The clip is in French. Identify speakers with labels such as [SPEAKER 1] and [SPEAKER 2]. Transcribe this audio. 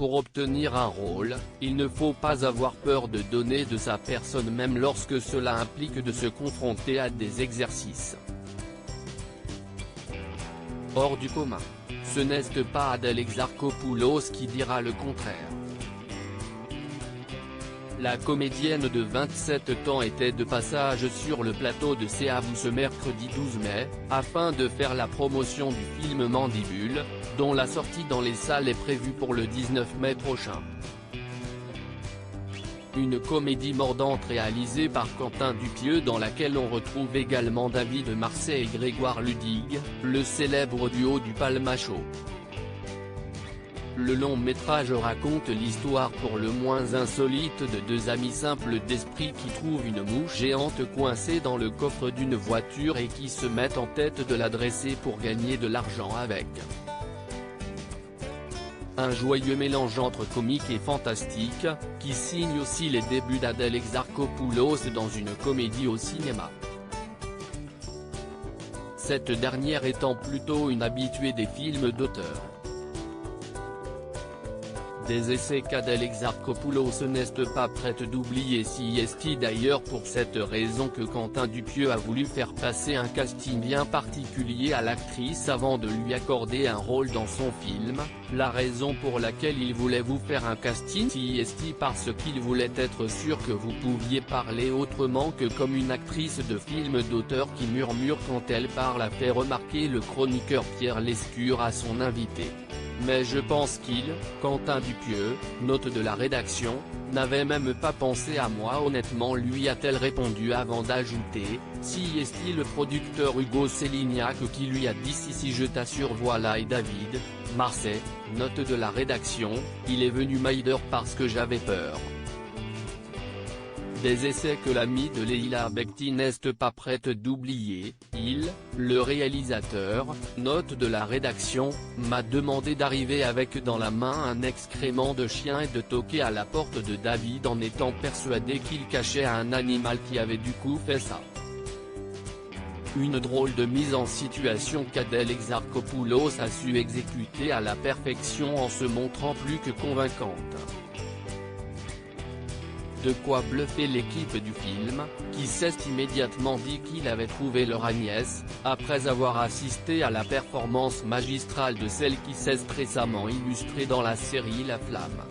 [SPEAKER 1] pour obtenir un rôle, il ne faut pas avoir peur de donner de sa personne même lorsque cela implique de se confronter à des exercices hors du commun. Ce n'est pas Adèle Exarchopoulos qui dira le contraire. La comédienne de 27 ans était de passage sur le plateau de CAVU ce mercredi 12 mai, afin de faire la promotion du film Mandibule, dont la sortie dans les salles est prévue pour le 19 mai prochain. Une comédie mordante réalisée par Quentin Dupieux dans laquelle on retrouve également David Marsay et Grégoire Ludig, le célèbre duo du Palmacho. Le long métrage raconte l'histoire pour le moins insolite de deux amis simples d'esprit qui trouvent une mouche géante coincée dans le coffre d'une voiture et qui se mettent en tête de la dresser pour gagner de l'argent avec. Un joyeux mélange entre comique et fantastique, qui signe aussi les débuts d'Adèle Exarchopoulos dans une comédie au cinéma. Cette dernière étant plutôt une habituée des films d'auteur. Des essais qu'Adèle Exarchopoulos n'est pas prête d'oublier si est d'ailleurs pour cette raison que Quentin Dupieux a voulu faire passer un casting bien particulier à l'actrice avant de lui accorder un rôle dans son film, la raison pour laquelle il voulait vous faire un casting si est parce qu'il voulait être sûr que vous pouviez parler autrement que comme une actrice de film d'auteur qui murmure quand elle parle, a fait remarquer le chroniqueur Pierre Lescure à son invité. Mais je pense qu'il, Quentin Dupieux, note de la rédaction, n'avait même pas pensé à moi honnêtement, lui a-t-elle répondu avant d'ajouter, si est le producteur Hugo Célignac qui lui a dit si je t'assure voilà et David Marsay, note de la rédaction, il est venu m'aider parce que j'avais peur. Des essais que l'ami de Leila Bekti n'est pas prête d'oublier, il, le réalisateur, note de la rédaction, m'a demandé d'arriver avec dans la main un excrément de chien et de toquer à la porte de David en étant persuadé qu'il cachait un animal qui avait du coup fait ça. Une drôle de mise en situation qu'Adèle Exarchopoulos a su exécuter à la perfection en se montrant plus que convaincante. De quoi bluffer l'équipe du film, qui s'est immédiatement dit qu'il avait trouvé leur Agnès, après avoir assisté à la performance magistrale de celle qui s'est récemment illustrée dans la série La Flamme.